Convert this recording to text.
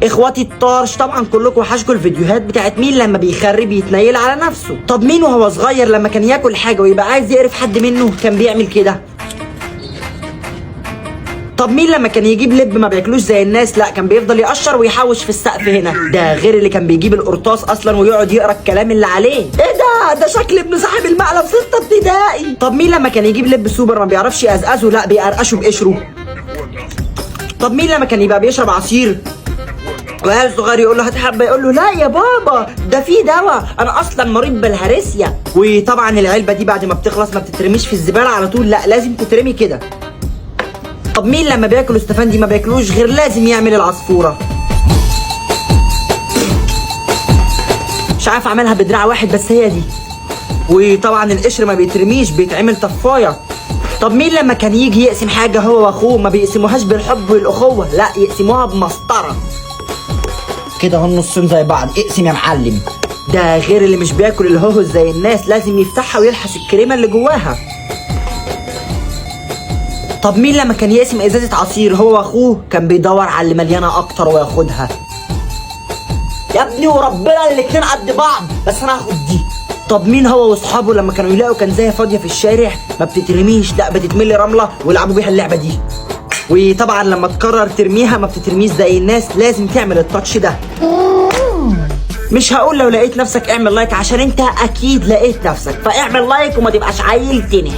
اخواتي الطرش، طبعا كلكم وحشكوا الفيديوهات بتاعت مين لما بيخرب يتنيل على نفسه. طب مين وهو صغير لما كان ياكل حاجه ويبقى عايز يقرف حد منه كان بيعمل كده؟ طب مين لما كان يجيب لب ما بياكلوش زي الناس، لا كان بيفضل يقشر ويحوش في السقف هنا؟ ده غير اللي كان بيجيب القرطاس اصلا ويقعد يقرا الكلام اللي عليه. ايه ده شكل ابن صاحب المقلب 6 ابتدائي. طب مين لما كان يجيب لب سوبر ما بيعرفش يقزقزه، لا بيقرقشه بقشره؟ طب مين لما كان يبقى بيشرب عصير وعيل صغير يقول له هات حبه يقول له لا يا بابا ده في دواء انا اصلا مريض بالهرسيا؟ وطبعا العلبه دي بعد ما بتخلص ما بتترميش في الزباله على طول، لا لازم تترمي كده. طب مين لما بياكل استفندي ما بياكلوش غير لازم يعمل العصفوره؟ مش عارف اعملها بدراع واحد بس هي دي. وطبعا القشر ما بيترميش بيتعمل طفايه. طب مين لما كان يجي يقسم حاجه هو واخوه ما بيقسموهاش بالحب والاخوه، لا يقسموها بمسطره كده هم نصين زي بعض، اقسم يا معلم. ده غير اللي مش بياكل الهوهو زي الناس لازم يفتحها ويلحس الكريمه اللي جواها. طب مين لما كان يقسم ازازه عصير هو واخوه كان بيدور على اللي مليانه اكتر وياخدها؟ يا ابني وربنا الاتنين قد بعض بس انا هاخد دي. طب مين هو واصحابه لما كانوا يلاقوا كنزايه فاضيه في الشارع ما بتترميش، لا بتتملي رمله ويلعبوا بيها اللعبه دي؟ وطبعا لما تقرر ترميها ما بتترميش زي الناس، لازم تعمل التاتش ده. مش هقول لو لقيت نفسك اعمل لايك عشان انت اكيد لقيت نفسك، فاعمل لايك وما تبقاش عيل تنح.